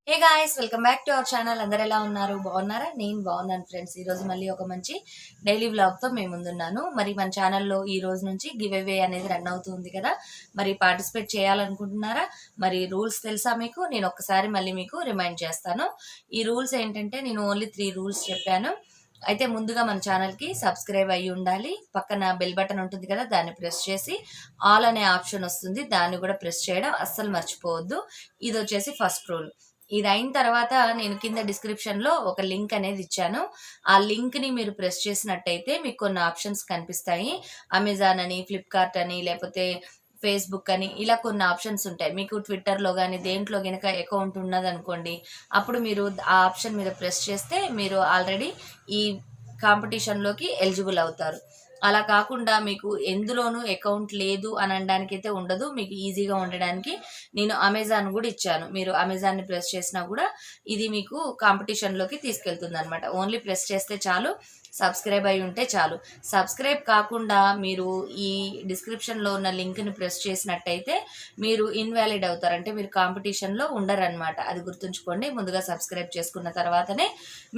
Hey guys, welcome back to our channel. అందరు ఎలా ఉన్నారు? బాగున్నారా? నేను బాగున్నాను ఫ్రెండ్స్. ఈ రోజు మళ్ళీ ఒక మంచి డైలీ వ్లాగ్ తో మేము ముందున్నాను. మరి మన ఛానల్లో ఈ రోజు నుంచి గివ్ అవే అనేది రన్ అవుతుంది కదా, మరి పార్టిసిపేట్ చేయాలనుకుంటున్నారా? మరి రూల్స్ తెలుసా మీకు? నేను ఒక్కసారి మళ్ళీ మీకు రిమైండ్ చేస్తాను. ఈ రూల్స్ ఏంటంటే, నేను ఓన్లీ 3 రూల్స్ చెప్పాను. అయితే ముందుగా మన ఛానల్కి సబ్స్క్రైబ్ అయ్యి ఉండాలి. పక్కన బెల్ బటన్ ఉంటుంది కదా, దాన్ని ప్రెస్ చేసి ఆల్ అనే ఆప్షన్ వస్తుంది, దాన్ని కూడా ప్రెస్ చేయడం అస్సలు మర్చిపోవద్దు. ఇది వచ్చేసి ఫస్ట్ రూల్. ఇది అయిన తర్వాత నేను కింద డిస్క్రిప్షన్లో ఒక లింక్ అనేది ఇచ్చాను. ఆ లింక్ని మీరు ప్రెస్ చేసినట్టయితే మీకు కొన్ని ఆప్షన్స్ కనిపిస్తాయి. అమెజాన్ అని, ఫ్లిప్కార్ట్ అని, లేకపోతే ఫేస్బుక్ అని, ఇలా కొన్ని ఆప్షన్స్ ఉంటాయి. మీకు ట్విట్టర్లో కానీ దేంట్లో కనుక అకౌంట్ ఉన్నదనుకోండి, అప్పుడు మీరు ఆ ఆప్షన్ మీద ప్రెస్ చేస్తే మీరు ఆల్రెడీ ఈ కాంపిటీషన్లోకి ఎలిజిబుల్ అవుతారు. అలా కాకుండా మీకు ఎందులోనూ అకౌంట్ లేదు అని అనడానికి అయితే ఉండదు. మీకు ఈజీగా ఉండడానికి నేను అమెజాన్ కూడా ఇచ్చాను. మీరు అమెజాన్ని ప్రెస్ చేసినా కూడా ఇది మీకు కాంపిటీషన్లోకి తీసుకెళ్తుంది అనమాట. ఓన్లీ ప్రెస్ చేస్తే చాలు, సబ్స్క్రైబ్ అయి ఉంటే చాలు. సబ్స్క్రైబ్ కాకుండా మీరు ఈ డిస్క్రిప్షన్లో ఉన్న లింక్ని ప్రెస్ చేసినట్టయితే మీరు ఇన్వాలిడ్ అవుతారు, అంటే మీరు కాంపిటీషన్లో ఉండరనమాట. అది గుర్తుంచుకోండి. ముందుగా సబ్స్క్రైబ్ చేసుకున్న తర్వాతనే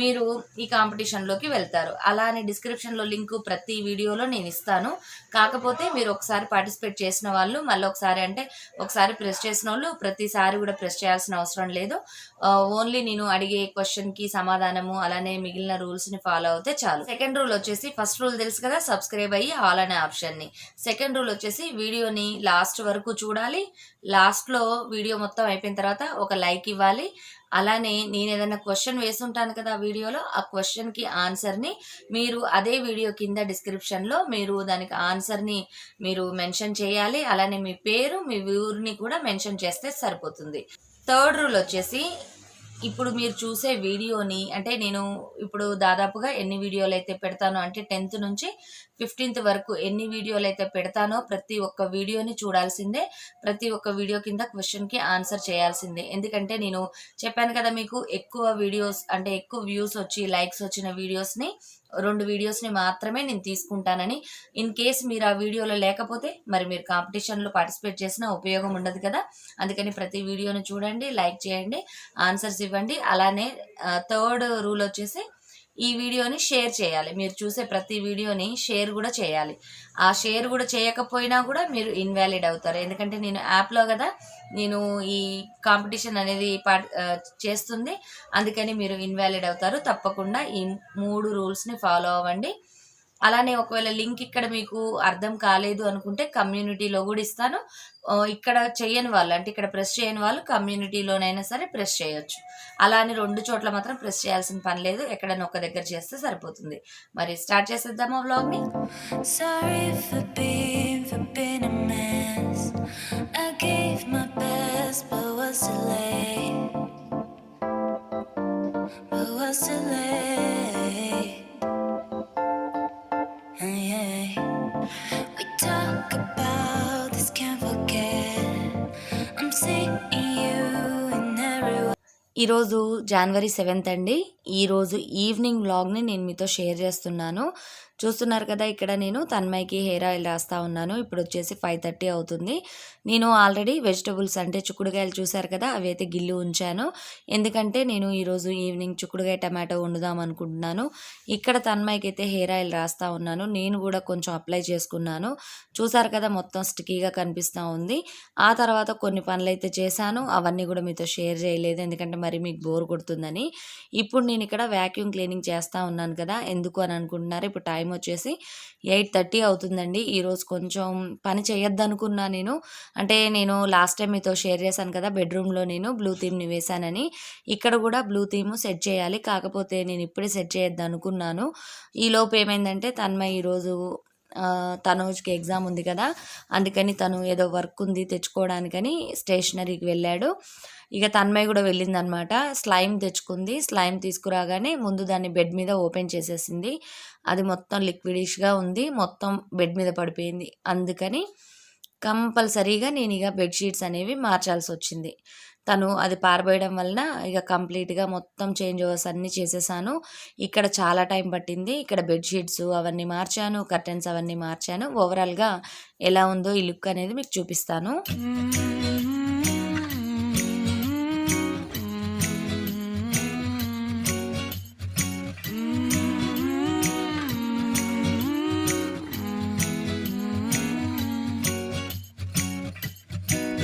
మీరు ఈ కాంపిటీషన్లోకి వెళ్తారు. అలానే డిస్క్రిప్షన్లో లింక్ ప్రతి వీడియోలో నేను ఇస్తాను. కాకపోతే మీరు ఒకసారి పార్టిసిపేట్ చేసిన వాళ్ళు మళ్ళీ ఒకసారి, అంటే ఒకసారి ప్రెస్ చేసిన వాళ్ళు ప్రతిసారి కూడా ప్రెస్ చేయాల్సిన అవసరం లేదు. ఓన్లీ నేను అడిగే క్వశ్చన్కి సమాధానము, అలానే మిగిలిన రూల్స్ని ఫాలో అవుతే చాలు. సెకండ్ రూల్ వచ్చేసి, ఫస్ట్ రూల్ తెలుసు కదా, సబ్స్క్రైబ్ అయ్యి ఆల్ అనే ఆప్షన్ని. సెకండ్ రూల్ వచ్చేసి వీడియోని లాస్ట్ వరకు చూడాలి. లాస్ట్లో వీడియో మొత్తం అయిపోయిన తర్వాత ఒక లైక్ ఇవ్వాలి. అలానే నేను ఏదైనా క్వశ్చన్ వేస్తుంటాను కదా వీడియోలో, ఆ క్వశ్చన్కి ఆన్సర్ని మీరు అదే వీడియో కింద డిస్క్రిప్షన్లో మీరు దానికి ఆన్సర్ని మీరు మెన్షన్ చేయాలి. అలానే మీ పేరు, మీ ఊరిని కూడా మెన్షన్ చేస్తే సరిపోతుంది. థర్డ్ రూల్ వచ్చేసి, ఇప్పుడు మీరు చూసే వీడియోని, అంటే నేను ఇప్పుడు దాదాపుగా ఎన్ని వీడియోలు అయితే పెడతానో, అంటే 10th నుంచి 15th వరకు ఎన్ని వీడియోలు అయితే పెడతానో ప్రతి ఒక్క వీడియోని చూడాల్సిందే. ప్రతి ఒక్క వీడియో కింద క్వశ్చన్కి ఆన్సర్ చేయాల్సిందే. ఎందుకంటే నేను చెప్పాను కదా మీకు, ఎక్కువ వీడియోస్ అంటే ఎక్కువ వ్యూస్ వచ్చి లైక్స్ వచ్చిన వీడియోస్ని, 2 వీడియోస్ని మాత్రమే నేను తీసుకుంటానని. ఇన్ కేస్ మీరు ఆ వీడియోలో లేకపోతే మరి మీరు కాంపిటీషన్లో పార్టిసిపేట్ చేసినా ఉపయోగం ఉండదు కదా. అందుకని ప్రతి వీడియోని చూడండి, లైక్ చేయండి, ఆన్సర్స్ ఇవ్వండి. అలానే థర్డ్ రూల్ వచ్చేసి, ఈ వీడియోని షేర్ చేయాలి. మీరు చూసే ప్రతి వీడియోని షేర్ కూడా చేయాలి. ఆ షేర్ కూడా చేయకపోయినా కూడా మీరు ఇన్వాలిడ్ అవుతారు. ఎందుకంటే నేను యాప్లో కదా నేను ఈ కాంపిటీషన్ అనేది చేస్తుంది, అందుకని మీరు ఇన్వాలిడ్ అవుతారు. తప్పకుండా ఈ 3 రూల్స్ని ఫాలో అవ్వండి. అలానే ఒకవేళ లింక్ ఇక్కడ మీకు అర్థం కాలేదు అనుకుంటే కమ్యూనిటీలో కూడా ఇస్తాను. ఇక్కడ చేయని వాళ్ళు, అంటే ఇక్కడ ప్రెస్ చేయని వాళ్ళు కమ్యూనిటీలోనైనా సరే ప్రెస్ చేయొచ్చు. అలా అని 2 చోట్ల మాత్రం ప్రెస్ చేయాల్సిన పని లేదు. ఎక్కడైనా ఒక దగ్గర చేస్తే సరిపోతుంది. మరి స్టార్ట్ చేసేద్దామా వ్లాగ్ని? ఈరోజు జనవరి 7th అండి. ఈరోజు ఈవినింగ్ వ్లాగ్ని నేను మీతో షేర్ చేస్తున్నాను. చూస్తున్నారు కదా, ఇక్కడ నేను తన్మయ్యకి హెయిర్ ఆయిల్ రాస్తూ ఉన్నాను. ఇప్పుడు వచ్చేసి 5:30 అవుతుంది. నేను ఆల్రెడీ వెజిటబుల్స్, అంటే చిక్కుడుకాయలు చూసారు కదా, అవి అయితే గిల్లి ఉంచాను. ఎందుకంటే నేను ఈరోజు ఈవినింగ్ చిక్కుడుకాయ టమాటో వండుదాం అనుకుంటున్నాను. ఇక్కడ తన్మయ్యకి అయితే హెయిర్ ఆయిల్ రాస్తూ ఉన్నాను. నేను కూడా కొంచెం అప్లై చేసుకున్నాను. చూసారు కదా, మొత్తం స్టిక్కీగా కనిపిస్తూ ఉంది. ఆ తర్వాత కొన్ని పనులు అయితే చేశాను. అవన్నీ కూడా మీతో షేర్ చేయలేదు, ఎందుకంటే మరి మీకు బోర్ కొడుతుందని. ఇప్పుడు నేను ఇక్కడ వ్యాక్యూమ్ క్లీనింగ్ చేస్తూ ఉన్నాను కదా. ఎందుకు అని అనుకుంటున్నారు. ఇప్పుడు టైం వచ్చేసి 8:30 అవుతుందండి. ఈరోజు కొంచెం పని చేయొద్దు అనుకున్నా నేను. అంటే నేను లాస్ట్ టైం మీతో షేర్ చేశాను కదా, బెడ్రూమ్లో నేను బ్లూ థీమ్ని వేశానని. ఇక్కడ కూడా బ్లూ థీమ్ సెట్ చేయాలి. కాకపోతే నేను ఇప్పుడే సెట్ చేయొద్దు అనుకున్నాను. ఈలోపు ఏమైందంటే, తన్మయ్య ఈరోజు తనూజ్కి ఎగ్జామ్ ఉంది కదా, అందుకని తను ఏదో వర్క్ ఉంది తెచ్చుకోవడానికని స్టేషనరీకి వెళ్ళాడు. ఇక తన్మయ్య కూడా వెళ్ళిందనమాట. స్లైమ్ తెచ్చుకుంది. స్లైమ్ తీసుకురాగానే ముందు దాన్ని బెడ్ మీద ఓపెన్ చేసేసింది. అది మొత్తం లిక్విడిష్గా ఉంది, మొత్తం బెడ్ మీద పడిపోయింది. అందుకని కంపల్సరీగా నేను ఇక బెడ్షీట్స్ అనేవి మార్చాల్సి వచ్చింది. తను అది పారబోయడం వలన ఇక కంప్లీట్గా మొత్తం చేంజ్ ఓవర్స్ అన్నీ చేసేసాను. ఇక్కడ చాలా టైం పట్టింది. ఇక్కడ బెడ్షీట్స్ అవన్నీ మార్చాను, కర్టెన్స్ అవన్నీ మార్చాను. ఓవరాల్గా ఎలా ఉందో ఈ లుక్ అనేది మీకు చూపిస్తాను.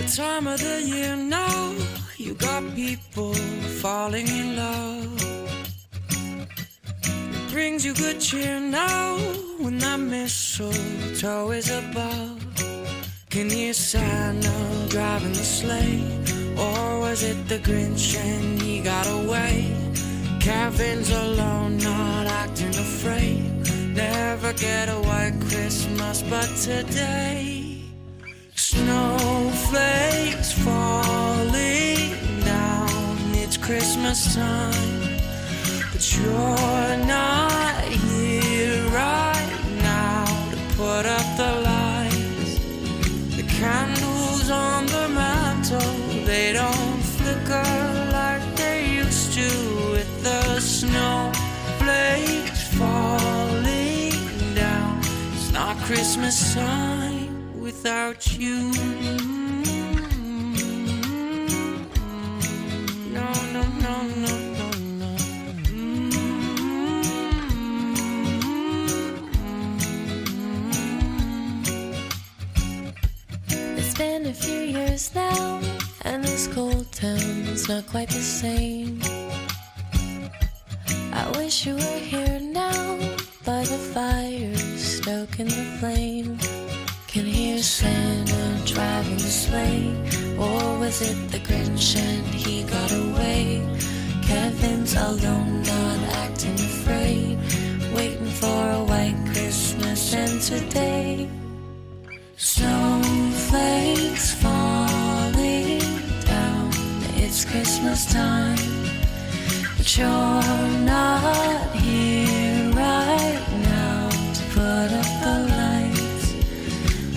Time of the year now, you got people falling in love. It brings you good cheer now when that mistletoe is above. Can you Santa driving the sleigh, or was it the Grinch and he got away? Kevin's alone, not acting afraid. Never get a white Christmas, but today snowflakes falling down. It's Christmas time, but you're not here right now to put up the lights. The candles on the mantle, they don't flicker like they used to, with the snowflakes falling down. It's not Christmas time without you. No, no, no, no, no, no. It's been a few years now, and this cold town's not quite the same. I wish you were here now, by the fire, stoking the flame. Can hear Santa driving the sleigh, or was it the Grinch and he got away? Kevin's alone, not acting afraid, waiting for a white Christmas, and today snowflakes falling down. It's Christmas time, but you're not here right now to put up the lights.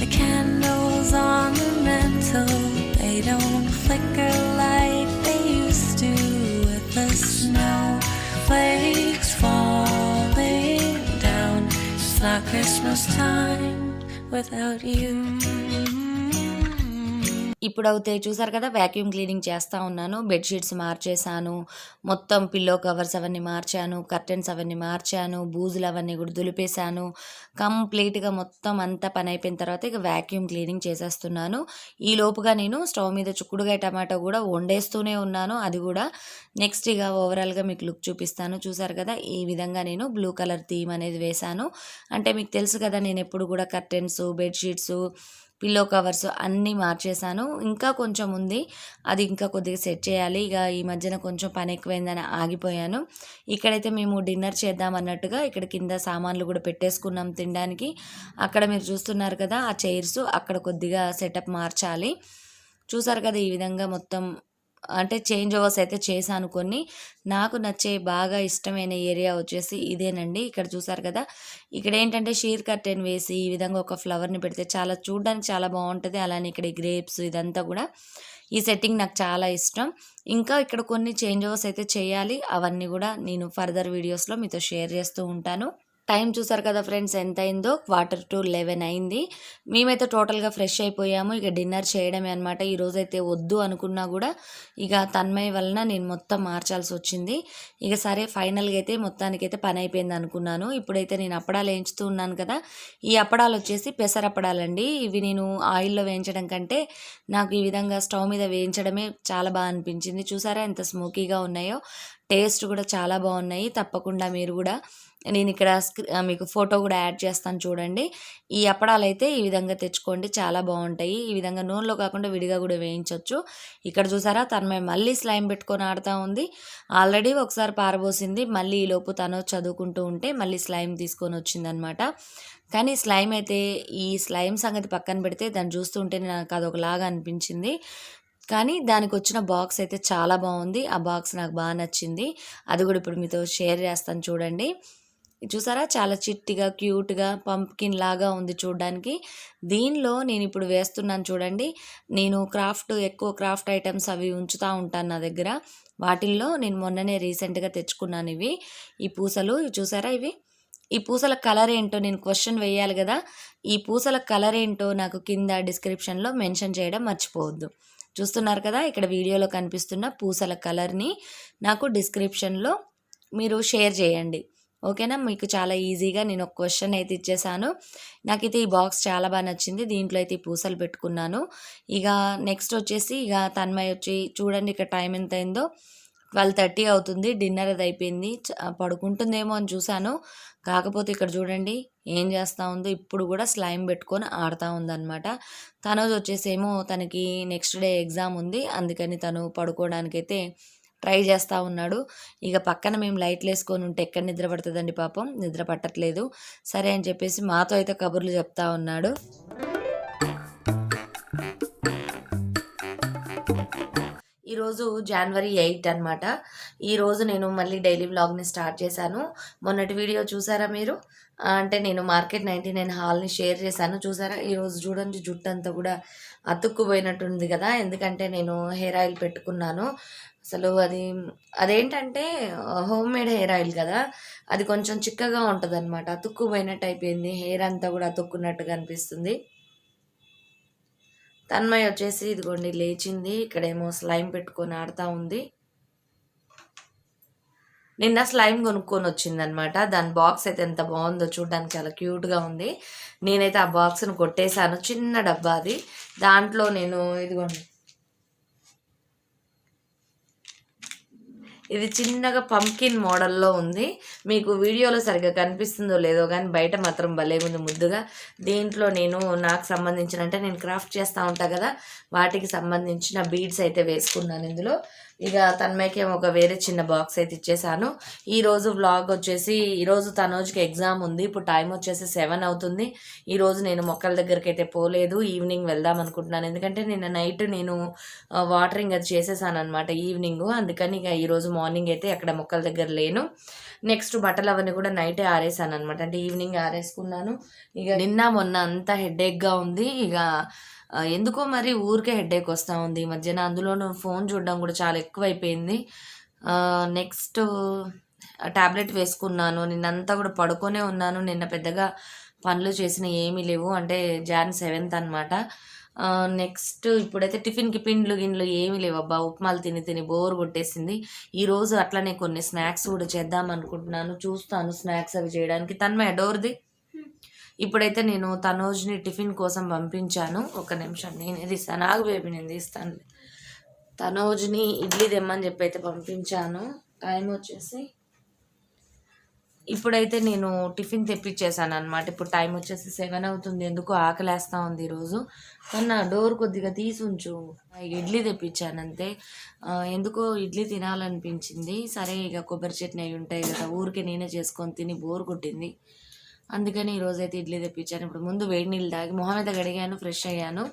The candles on the mantle, they don't flicker like they used to, with the snowflakes falling down. It's not Christmas time without you. ఇప్పుడైతే చూసారు కదా, vacuum cleaning చేస్తూ ఉన్నాను. Bedsheets మార్చేసాను, మొత్తం pillow covers అవన్నీ మార్చాను, curtains అవన్నీ మార్చాను, బూజులు అవన్నీ కూడా దులిపేశాను. కంప్లీట్గా మొత్తం అంతా పని అయిపోయిన తర్వాత ఇక వ్యాక్యూమ్ క్లీనింగ్ చేసేస్తున్నాను. ఈ లోపుగా నేను స్టవ్ మీద చుక్కుడుగాయ టమాటో కూడా వండేస్తూనే ఉన్నాను. అది కూడా నెక్స్ట్ ఇక ఓవరాల్గా మీకు లుక్ చూపిస్తాను. చూసారు కదా, ఈ విధంగా నేను బ్లూ కలర్ థీమ్ అనేది వేశాను. అంటే మీకు తెలుసు కదా, నేను ఎప్పుడు కూడా కర్టెన్స్, బెడ్షీట్స్, పిల్లో కవర్స్ అన్నీ మార్చేసాను. ఇంకా కొంచెం ఉంది, అది ఇంకా కొద్దిగా సెట్ చేయాలి. ఇక ఈ మధ్యన కొంచెం పని ఎక్కువైందని ఆగిపోయాను. ఇక్కడైతే మేము డిన్నర్ చేద్దాం అన్నట్టుగా ఇక్కడ కింద సామాన్లు కూడా పెట్టేసుకున్నాం తినడానికి. అక్కడ మీరు చూస్తున్నారు కదా, ఆ చైర్స్ అక్కడ కొద్దిగా సెటప్ మార్చాలి. చూసారు కదా, ఈ విధంగా మొత్తం అంటే చేంజ్ ఓవర్స్ అయితే చేశాను కొన్ని. నాకు నచ్చే బాగా ఇష్టమైన ఏరియా వచ్చేసి ఇదేనండి. ఇక్కడ చూసారు కదా, ఇక్కడ ఏంటంటే షీర్ కర్టెన్ వేసి ఈ విధంగా ఒక ఫ్లవర్ని పెడితే చాలా చూడడానికి చాలా బాగుంటుంది. అలానే ఇక్కడ ఈ గ్రేప్స్ ఇదంతా కూడా, ఈ సెట్టింగ్ నాకు చాలా ఇష్టం. ఇంకా ఇక్కడ కొన్ని చేంజ్ ఓవర్స్ అయితే చేయాలి. అవన్నీ కూడా నేను ఫర్దర్ వీడియోస్లో మీతో షేర్ చేస్తూ ఉంటాను. టైం చూసారు కదా ఫ్రెండ్స్, ఎంత అయిందో, 11:45 అయింది. మేమైతే టోటల్గా ఫ్రెష్ అయిపోయాము. ఇక డిన్నర్ చేయడమే అనమాట. ఈరోజైతే వద్దు అనుకున్నా కూడా ఇక తన్మయ వలన నేను మొత్తం మార్చాల్సి వచ్చింది. ఇక సరే ఫైనల్గా అయితే మొత్తానికైతే పని అయిపోయింది అనుకున్నాను. ఇప్పుడైతే నేను అప్పడాలు వేయించుతూ ఉన్నాను కదా, ఈ అప్పడాలు వచ్చేసి పెసరప్పడాలండి. ఇవి నేను ఆయిల్లో వేయించడం కంటే నాకు ఈ విధంగా స్టవ్ మీద వేయించడమే చాలా బాగా అనిపించింది. చూసారా ఎంత స్మోకీగా ఉన్నాయో, టేస్ట్ కూడా చాలా బాగున్నాయి. తప్పకుండా మీరు కూడా, నేను ఇక్కడ మీకు ఫోటో కూడా యాడ్ చేస్తాను చూడండి. ఈ అప్పడాలు అయితే ఈ విధంగా తెచ్చుకోండి, చాలా బాగుంటాయి. ఈ విధంగా నూనెలో కాకుండా విడిగా కూడా వేయించవచ్చు. ఇక్కడ చూసారా, తను మళ్ళీ స్లైమ్ పెట్టుకొని ఆడుతూ ఉంది. ఆల్రెడీ ఒకసారి పారబోసింది, మళ్ళీ ఈ లోపు తను చదువుకుంటూ ఉంటే మళ్ళీ స్లైమ్ తీసుకొని వచ్చిందనమాట. కానీ స్లైమ్ అయితే, ఈ స్లైమ్ సంగతి పక్కన పెడితే దాన్ని చూస్తుంటే నాకు అదొకలాగా అనిపించింది. కానీ దానికి వచ్చిన బాక్స్ అయితే చాలా బాగుంది. ఆ బాక్స్ నాకు బాగా నచ్చింది. అది కూడా ఇప్పుడు మీతో షేర్ చేస్తాను చూడండి. చూసారా, చాలా చిట్టిగా క్యూట్గా పంప్కిన్ లాగా ఉంది చూడడానికి. దీనిలో నేను ఇప్పుడు వేస్తున్నాను చూడండి. నేను ఎక్కువ క్రాఫ్ట్ ఐటమ్స్ అవి ఉంచుతూ ఉంటాను నా దగ్గర. వాటిల్లో నేను మొన్ననే రీసెంట్గా తెచ్చుకున్నాను ఇవి, ఈ పూసలు. చూసారా, ఈ పూసల కలర్ ఏంటో నేను క్వశ్చన్ వేయాలి కదా. ఈ పూసల కలర్ ఏంటో నాకు కింద డిస్క్రిప్షన్లో మెన్షన్ చేయడం మర్చిపోవద్దు. చూస్తున్నారు కదా, ఇక్కడ వీడియోలో కనిపిస్తున్న పూసల కలర్ని నాకు డిస్క్రిప్షన్లో మీరు షేర్ చేయండి, ఓకేనా. మీకు చాలా ఈజీగా నేను ఒక క్వశ్చన్ అయితే ఇచ్చేసాను. నాకైతే ఈ బాక్స్ చాలా బాగా నచ్చింది. దీంట్లో అయితే ఈ పూసలు పెట్టుకున్నాను. ఇక నెక్స్ట్ వచ్చేసి ఇక తన్మయ్ వచ్చి చూడండి ఇక్కడ టైం ఎంత అయిందో, 12:30 అవుతుంది. డిన్నర్ అది అయిపోయింది. పడుకుంటుందేమో అని చూశాను. కాకపోతే ఇక్కడ చూడండి ఏం చేస్తూ ఉందో, ఇప్పుడు కూడా స్లైమ్ పెట్టుకొని ఆడుతూ ఉందన్నమాట. తనోజ్ వచ్చేసేమో తనకి నెక్స్ట్ డే ఎగ్జామ్ ఉంది, అందుకని తను పడుకోవడానికైతే ట్రై చేస్తూ ఉన్నాడు. ఇక పక్కన మేము లైట్లు వేసుకొని ఉంటే ఎక్కడ నిద్ర పడుతుందండి, పాపం నిద్ర పట్టట్లేదు. సరే అని చెప్పేసి మాతో అయితే కబుర్లు చెప్తా ఉన్నాడు. ఈరోజు January 8 అనమాట. ఈరోజు నేను మళ్ళీ డైలీ వ్లాగ్ని స్టార్ట్ చేశాను. మొన్నటి వీడియో చూసారా మీరు? అంటే నేను మార్కెట్ 99 హాల్ని షేర్ చేశాను చూసారా. ఈరోజు చూడండి జుట్టు అంతా కూడా అతుక్కుపోయినట్టుంది కదా, ఎందుకంటే నేను హెయిర్ ఆయిల్ పెట్టుకున్నాను. అసలు అదేంటంటే హోమ్ మేడ్ హెయిర్ ఆయిల్ కదా, అది కొంచెం చిక్కగా ఉంటుంది అనమాట. అతుక్కుపోయినట్టు అయిపోయింది, హెయిర్ అంతా కూడా అతుక్కున్నట్టుగా అనిపిస్తుంది. తన్మయ్ వచ్చేసి ఇదిగోండి లేచింది, ఇక్కడేమో స్లైమ్ పెట్టుకొని ఆడుతూ ఉంది. నిన్న స్లైమ్ కొనుక్కొని వచ్చిందనమాట. దాని బాక్స్ అయితే ఎంత బాగుందో, చూడడానికి చాలా క్యూట్గా ఉంది. నేనైతే ఆ బాక్స్ను కొట్టేశాను, చిన్న డబ్బా అది. దాంట్లో నేను ఇదిగోండి ఇది చిన్నగా పంకిన్ మోడల్లో ఉంది. మీకు వీడియోలో సరిగ్గా కనిపిస్తుందో లేదో కానీ బయట మాత్రం భలే ఉంది ముద్దుగా. దీంట్లో నేను నాకు సంబంధించిన, అంటే నేను క్రాఫ్ట్ చేస్తూ ఉంటాను కదా, వాటికి సంబంధించిన బీడ్స్ అయితే వేసుకున్నాను ఇందులో. ఇక తన్మయ్యకి ఒక వేరే చిన్న బాక్స్ అయితే ఇచ్చేసాను. ఈరోజు వ్లాగ్ వచ్చేసి, ఈరోజు తనోజ్కి ఎగ్జామ్ ఉంది. ఇప్పుడు టైం వచ్చేసి 7 అవుతుంది. ఈరోజు నేను మొక్కల దగ్గరికి అయితే పోలేదు, ఈవినింగ్ వెళ్దాం అనుకుంటున్నాను. ఎందుకంటే నిన్న నైట్ నేను వాటరింగ్ అది చేసేసాను అనమాట ఈవినింగ్. అందుకని ఇక ఈరోజు మార్నింగ్ అయితే అక్కడ మొక్కల దగ్గర లేను. నెక్స్ట్ బట్టలు అవన్నీ కూడా నైటే ఆరేసాను అనమాట, అంటే ఈవినింగ్ ఆరేసుకున్నాను. ఇక నిన్న మొన్న అంతా హెడేక్గా ఉంది. ఇక ఎందుకో మరి ఊరికే హెడేక్ వస్తూ ఉంది ఈ మధ్యన. అందులోనూ ఫోన్ చూడడం కూడా చాలా ఎక్కువైపోయింది. నెక్స్ట్ ట్యాబ్లెట్ వేసుకున్నాను. నిన్నంతా కూడా పడుకొనే ఉన్నాను. నిన్న పెద్దగా పనులు చేసిన ఏమీ లేవు, అంటే Jan 7th అనమాట. నెక్స్ట్ ఇప్పుడైతే టిఫిన్కి గిన్నెలు ఏమీ లేవు అబ్బా. ఉప్మాలు తిని తిని బోర్ కొట్టేసింది. ఈరోజు అట్లనే కొన్ని స్నాక్స్ కూడా చేద్దాం అనుకుంటున్నాను. చూస్తాను స్నాక్స్ అవి చేయడానికి. తన్మయ్య డోర్ది. ఇప్పుడైతే నేను తనోజ్ని టిఫిన్ కోసం పంపించాను. ఒక నిమిషం నేను తీస్తాను, ఆగు బేబీ నేను తీస్తాను. తనోజ్ని ఇడ్లీ తెమ్మని చెప్పి అయితే పంపించాను. టైం వచ్చేసి ఇప్పుడైతే నేను టిఫిన్ తెప్పించేసాను అనమాట. ఇప్పుడు టైం వచ్చేసి 7 అవుతుంది. ఎందుకు ఆకలేస్తూ ఉంది ఈరోజు. కన్నా డోర్ కొద్దిగా తీసి ఉంచు. ఇడ్లీ తెప్పించాను అంతే. ఎందుకో ఇడ్లీ తినాలనిపించింది. సరే ఇక కొబ్బరి చట్నీ అవి ఉంటాయి కదా, ఊరికే నేనే చేసుకొని తిని బోర్ కొట్టింది. అందుకని ఈరోజైతే ఇడ్లీ తెప్పించాను. ఇప్పుడు ముందు వేడి నీళ్ళు తాగి మొహం మీద గడిగాను, ఫ్రెష్ అయ్యాను.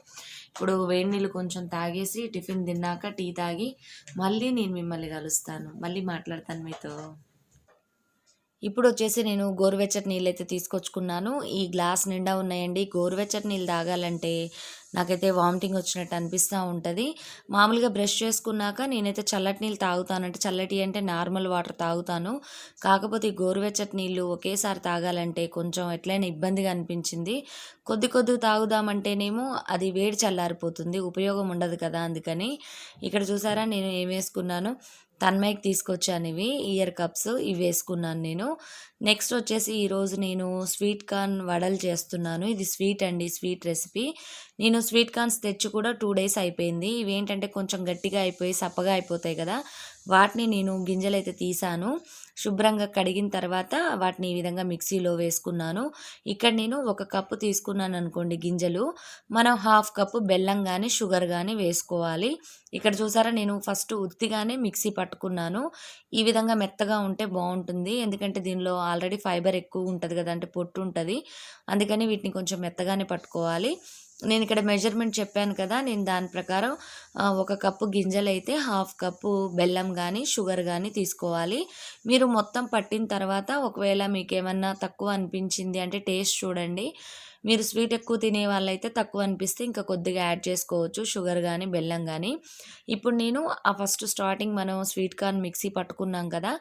ఇప్పుడు వేడి నీళ్ళు కొంచెం తాగేసి టిఫిన్ తిన్నాక టీ తాగి మళ్ళీ నేను మిమ్మల్ని కలుస్తాను, మళ్ళీ మాట్లాడతాను మీతో. ఇప్పుడు వచ్చేసి నేను గోరువెచ్చటి నీళ్ళు అయితే తీసుకొచ్చుకున్నాను. ఈ గ్లాస్ నిండా ఉన్నాయండి. గోరువెచ్చటి నీళ్ళు తాగాలంటే నాకైతే వామిటింగ్ వచ్చినట్టు అనిపిస్తూ ఉంటుంది. మామూలుగా బ్రష్ చేసుకున్నాక నేనైతే చల్లటి నీళ్ళు తాగుతాను, అంటే చల్లటి అంటే నార్మల్ వాటర్ తాగుతాను. కాకపోతే ఈ గోరువెచ్చటి నీళ్ళు ఒకేసారి తాగాలంటే కొంచెం ఎట్లయినా ఇబ్బందిగా అనిపించింది. కొద్ది తాగుదామంటేనేమో అది వేడి చల్లారిపోతుంది, ఉపయోగం ఉండదు కదా. అందుకని ఇక్కడ చూసారా నేను ఏం వేసుకున్నాను, తన్మయ్యకి తీసుకొచ్చాను ఇవి ఇయర్ కప్స్, ఇవి వేసుకున్నాను నేను. నెక్స్ట్ వచ్చేసి ఈరోజు నేను స్వీట్ కార్న్ వడలు చేస్తున్నాను. ఇది స్వీట్ అండి, స్వీట్ రెసిపీ. నేను స్వీట్ కార్న్స్ తెచ్చి కూడా 2 days అయిపోయింది. ఇవి ఏంటంటే కొంచెం గట్టిగా అయిపోయి సప్పగా అయిపోతాయి కదా, వాటిని నేను గింజలు అయితే తీసాను. శుభ్రంగా కడిగిన తర్వాత వాటిని ఈ విధంగా మిక్సీలో వేసుకున్నాను. ఇక్కడ నేను 1 కప్పు తీసుకున్నాను అనుకోండి గింజలు, మనం 1/2 కప్పు బెల్లం కానీ షుగర్ కానీ వేసుకోవాలి. ఇక్కడ చూసారా నేను ఫస్ట్ ఉత్తిగానే మిక్సీ పట్టుకున్నాను. ఈ విధంగా మెత్తగా ఉంటే బాగుంటుంది, ఎందుకంటే దీనిలో ఆల్రెడీ ఫైబర్ ఎక్కువ ఉంటుంది కదా, అంటే పొట్టు ఉంటుంది. అందుకని వీటిని కొంచెం మెత్తగానే పట్టుకోవాలి. నేను ఇక్కడ మెజర్మెంట్ చెప్పాను కదా, నేను దాని ప్రకారం 1 కప్పు గింజలు అయితే 1/2 కప్పు బెల్లం కానీ షుగర్ కానీ తీసుకోవాలి. మీరు మొత్తం పట్టిన తర్వాత ఒకవేళ మీకు ఏమన్నా తక్కువ అనిపించింది అంటే టేస్ట్ చూడండి. మీరు స్వీట్ ఎక్కువ తినే వాళ్ళైతే తక్కువ అనిపిస్తే ఇంకా కొద్దిగా యాడ్ చేసుకోవచ్చు, షుగర్ కానీ బెల్లం కానీ. ఇప్పుడు నేను ఫస్ట్ స్టార్టింగ్ మనం స్వీట్ కార్న్ మిక్సీ పట్టుకున్నాం కదా,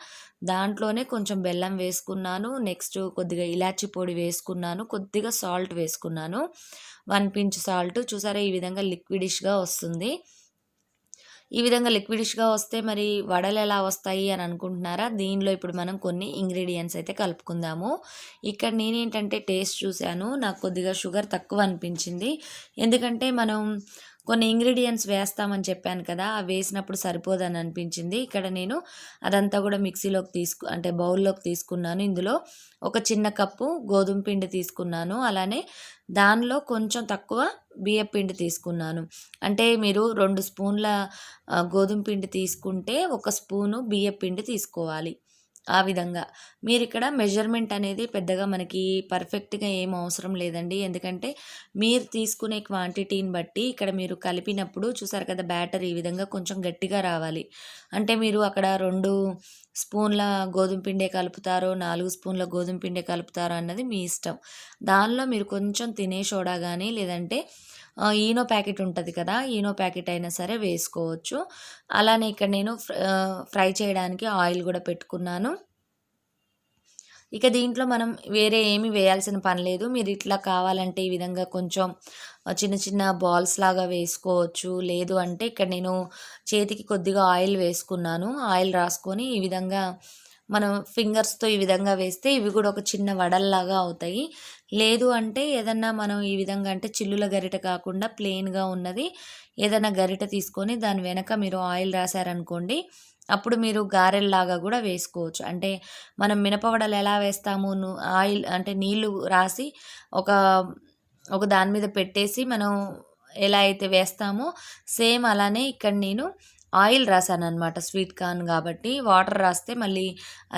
దాంట్లోనే కొంచెం బెల్లం వేసుకున్నాను. నెక్స్ట్ కొద్దిగా ఇలాచి పొడి వేసుకున్నాను, కొద్దిగా సాల్ట్ వేసుకున్నాను, 1 pinch సాల్ట్. చూసారా ఈ విధంగా లిక్విడిష్గా వస్తుంది. ఈ విధంగా లిక్విడిష్గా వస్తే మరి వడలు ఎలా వస్తాయి అని అనుకుంటున్నారా? దీనిలో ఇప్పుడు మనం కొన్ని ఇంగ్రీడియంట్స్ అయితే కలుపుకుందాము. ఇక్కడ నేనేంటంటే టేస్ట్ చూశాను, నాకు కొద్దిగా షుగర్ తక్కువ అనిపించింది. ఎందుకంటే మనం కొన్ని ఇంగ్రీడియంట్స్ వేస్తామని చెప్పాను కదా, అవి వేసినప్పుడు సరిపోదని అనిపించింది. ఇక్కడ నేను అదంతా కూడా మిక్సీలోకి అంటే బౌల్లోకి తీసుకున్నాను. ఇందులో ఒక చిన్న కప్పు గోధుమ పిండి తీసుకున్నాను, అలానే దానిలో కొంచెం తక్కువ బియ్యం పిండి తీసుకున్నాను. అంటే మీరు 2 స్పూన్ల గోధుమ పిండి తీసుకుంటే 1 స్పూను బియ్యం పిండి తీసుకోవాలి. ఆ విధంగా మీరిక్కడ మెజర్మెంట్ అనేది పెద్దగా మనకి పర్ఫెక్ట్గా ఏం అవసరం లేదండి. ఎందుకంటే మీరు తీసుకునే క్వాంటిటీని బట్టి ఇక్కడ మీరు కలిపినప్పుడు చూసారు కదా, బ్యాటర్ ఈ విధంగా కొంచెం గట్టిగా రావాలి. అంటే మీరు అక్కడ 2 స్పూన్ల గోధుమ పిండే కలుపుతారో 4 స్పూన్ల గోధుమ పిండే కలుపుతారో అన్నది మీ ఇష్టం. దానిలో మీరు కొంచెం తినే సోడా కానీ లేదంటే ఈనో ప్యాకెట్ ఉంటుంది కదా, ఈనో ప్యాకెట్ అయినా సరే వేసుకోవచ్చు. అలానే ఇక్కడ నేను ఫ్రై చేయడానికి ఆయిల్ కూడా పెట్టుకున్నాను. ఇక దీంట్లో మనం వేరే ఏమి వేయాల్సిన పని లేదు. మీరు ఇట్లా కావాలంటే ఈ విధంగా కొంచెం చిన్న చిన్న బాల్స్ లాగా వేసుకోవచ్చు. లేదు అంటే ఇక్కడ నేను చేతికి కొద్దిగా ఆయిల్ వేసుకున్నాను. ఆయిల్ రాసుకొని ఈ విధంగా మనం ఫింగర్స్తో ఈ విధంగా వేస్తే ఇవి కూడా ఒక చిన్న వడల్లాగా అవుతాయి. లేదు అంటే ఏదన్నా మనం ఈ విధంగా అంటే చిల్లుల గరిటె కాకుండా ప్లెయిన్గా ఉన్నది ఏదైనా గరిటె తీసుకొని దాని వెనక మీరు ఆయిల్ రాశారనుకోండి, అప్పుడు మీరు గారెల్లాగా కూడా వేసుకోవచ్చు. అంటే మనం మినపవడలు ఎలా వేస్తాము, ఆయిల్ అంటే నీళ్లు రాసి ఒక ఒక దాని మీద పెట్టేసి మనం ఎలా అయితే వేస్తామో సేమ్ అలానే ఇక్కడ నేను ఆయిల్ రాశాను అనమాట. స్వీట్ కార్న్ కాబట్టి వాటర్ రాస్తే మళ్ళీ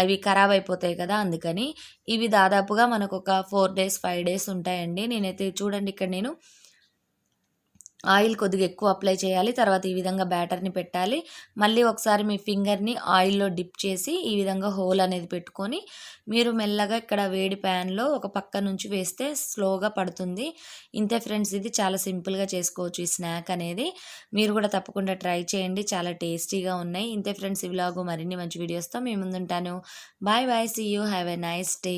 అవి ఖరాబ్ అయిపోతాయి కదా, అందుకని. ఇవి దాదాపుగా మనకు ఒక 4 డేస్ 5 డేస్ ఉంటాయండి. నేనైతే చూడండి ఇక్కడ నేను ఆయిల్ కొద్దిగా ఎక్కువ అప్లై చేయాలి. తర్వాత ఈ విధంగా బ్యాటర్ని పెట్టాలి. మళ్ళీ ఒకసారి మీ ఫింగర్ని ఆయిల్లో డిప్ చేసి ఈ విధంగా హోల్ అనేది పెట్టుకొని మీరు మెల్లగా ఇక్కడ వేడి ప్యాన్లో ఒక పక్క నుంచి వేస్తే స్లోగా పడుతుంది. ఇంతే ఫ్రెండ్స్, ఇది చాలా సింపుల్గా చేసుకోవచ్చు ఈ స్నాక్ అనేది. మీరు కూడా తప్పకుండా ట్రై చేయండి, చాలా టేస్టీగా ఉన్నాయి. ఇంతే ఫ్రెండ్స్, ఈ వ్లాగ్ మరిన్ని మంచి వీడియోస్తో మీ ముందుంటాను. Bye bye, see you, have a nice day.